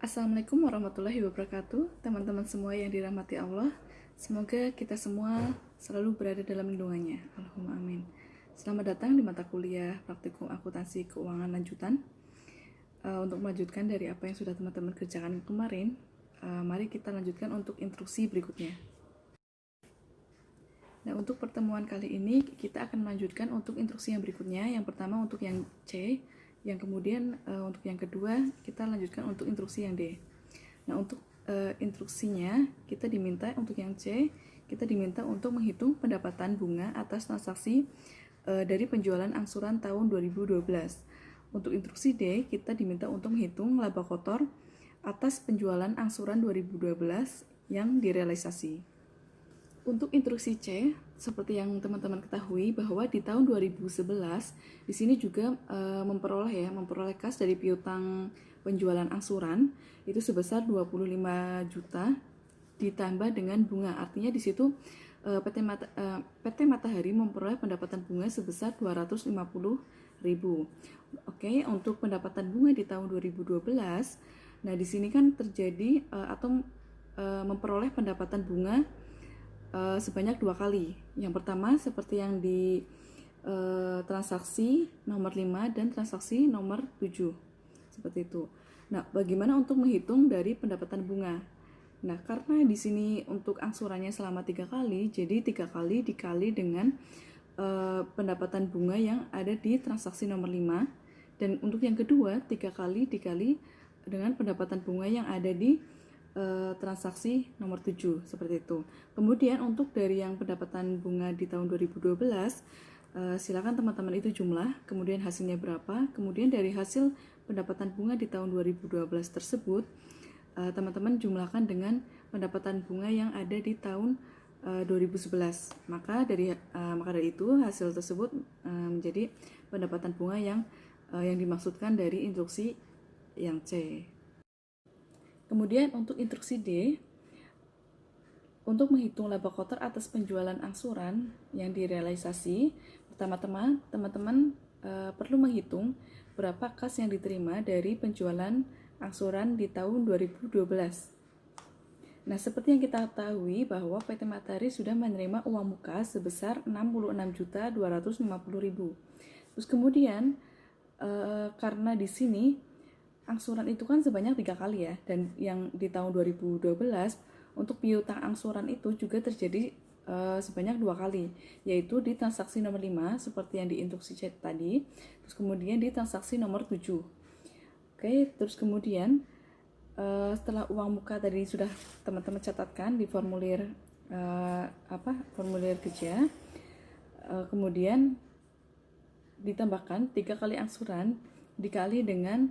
Assalamualaikum warahmatullahi wabarakatuh, teman-teman semua yang dirahmati Allah. Semoga kita semua selalu berada dalam lindungannya. Allahumma amin. Selamat datang di mata kuliah Praktikum Akuntansi Keuangan Lanjutan. Untuk melanjutkan dari apa yang sudah teman-teman kerjakan kemarin, mari kita lanjutkan untuk instruksi berikutnya. Nah, untuk pertemuan kali ini kita akan melanjutkan untuk instruksi yang berikutnya. Yang pertama untuk yang C, yang kemudian untuk yang kedua kita lanjutkan untuk instruksi yang D. Nah, untuk instruksinya kita diminta untuk yang C, kita diminta untuk menghitung pendapatan bunga atas transaksi dari penjualan angsuran tahun 2012. Untuk instruksi D, kita diminta untuk menghitung laba kotor atas penjualan angsuran 2012 yang direalisasi. Untuk instruksi C, seperti yang teman-teman ketahui bahwa di tahun 2011 di sini juga memperoleh kas dari piutang penjualan angsuran itu sebesar 25 juta ditambah dengan bunga. Artinya di situ PT Matahari memperoleh pendapatan bunga sebesar 250.000. Oke, untuk pendapatan bunga di tahun 2012, nah di sini kan terjadi memperoleh pendapatan bunga sebanyak 2 kali. Yang pertama seperti yang di transaksi nomor 5 dan transaksi nomor 7. Seperti itu. Nah, bagaimana untuk menghitung dari pendapatan bunga? Nah, karena di sini untuk angsurannya selama 3 kali, jadi 3 kali dikali dengan pendapatan bunga yang ada di transaksi nomor 5. Dan untuk yang kedua, 3 kali dikali dengan pendapatan bunga yang ada di transaksi nomor 7, seperti itu. Kemudian untuk dari yang pendapatan bunga di tahun 2012, silakan teman-teman itu jumlah, kemudian hasilnya berapa, kemudian dari hasil pendapatan bunga di tahun 2012 tersebut, teman-teman jumlahkan dengan pendapatan bunga yang ada di tahun 2011. Maka dari itu hasil tersebut menjadi pendapatan bunga yang dimaksudkan dari instruksi yang C. Kemudian untuk instruksi D, untuk menghitung laba kotor atas penjualan angsuran yang direalisasi, pertama-tama teman-teman perlu menghitung berapa kas yang diterima dari penjualan angsuran di tahun 2012. Nah, seperti yang kita ketahui bahwa PT Matahari sudah menerima uang muka sebesar 66.250.000. Terus kemudian karena di sini angsuran itu kan sebanyak 3 kali ya, dan yang di tahun 2012 untuk piutang angsuran itu juga terjadi sebanyak 2 kali, yaitu di transaksi nomor 5 seperti yang di instruksi C tadi, terus kemudian di transaksi nomor 7. Oke, terus kemudian setelah uang muka tadi sudah teman-teman catatkan di formulir formulir kerja, kemudian ditambahkan 3 kali angsuran dikali dengan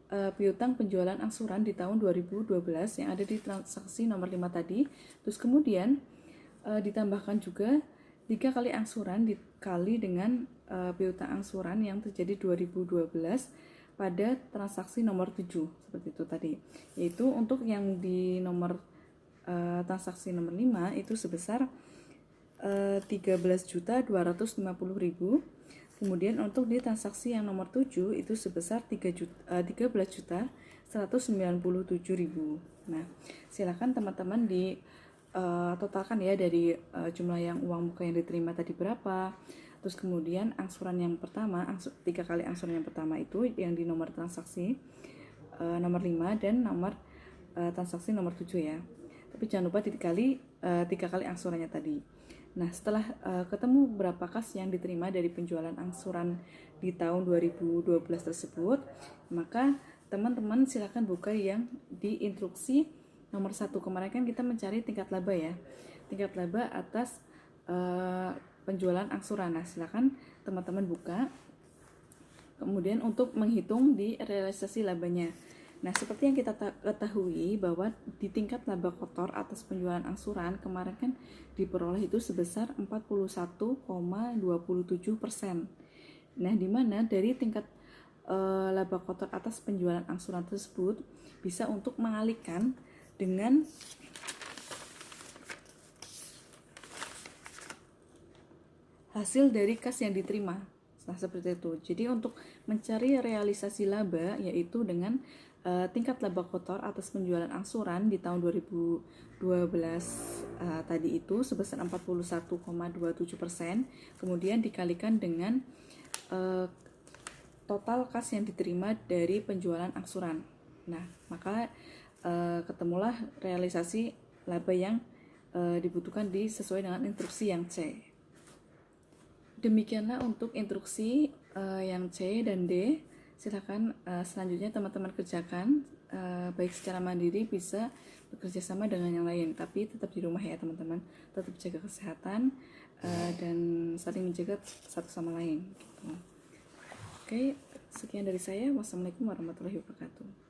piutang penjualan angsuran di tahun 2012 yang ada di transaksi nomor 5 tadi. Terus kemudian ditambahkan juga 3 kali angsuran dikali dengan piutang angsuran yang terjadi 2012 pada transaksi nomor 7, seperti itu tadi. Yaitu untuk yang di nomor transaksi nomor 5 itu sebesar 13.250.000. Kemudian untuk di transaksi yang nomor 7 itu sebesar 13.197.000. Nah, silakan teman-teman di totalkan ya dari jumlah yang uang muka yang diterima tadi berapa. Terus kemudian angsuran yang pertama, 3 kali angsuran yang pertama itu yang di nomor transaksi nomor 5 dan nomor transaksi nomor 7 ya. Tapi jangan lupa dikali 3 kali angsurannya tadi. Nah, setelah ketemu berapa kas yang diterima dari penjualan angsuran di tahun 2012 tersebut, maka teman-teman silakan buka yang di instruksi nomor 1. Kemarin kan kita mencari tingkat laba ya, tingkat laba atas penjualan angsuran. Nah, silakan teman-teman buka. Kemudian untuk menghitung di realisasi labanya. Nah, seperti yang kita ketahui bahwa di tingkat laba kotor atas penjualan angsuran kemarin kan diperoleh itu sebesar 41,27%. Nah, di mana dari tingkat laba kotor atas penjualan angsuran tersebut bisa untuk mengalihkan dengan hasil dari kas yang diterima. Nah, seperti itu. Jadi untuk mencari realisasi laba yaitu dengan tingkat laba kotor atas penjualan angsuran di tahun 2012 tadi itu sebesar 41,27%, kemudian dikalikan dengan total kas yang diterima dari penjualan angsuran. Nah, maka ketemulah realisasi laba yang dibutuhkan sesuai dengan instruksi yang C. Demikianlah untuk instruksi yang C dan D. Silakan selanjutnya teman-teman kerjakan, baik secara mandiri bisa bekerja sama dengan yang lain, tapi tetap di rumah ya teman-teman, tetap jaga kesehatan dan saling menjaga satu sama lain gitu. Oke, sekian dari saya. Wassalamualaikum warahmatullahi wabarakatuh.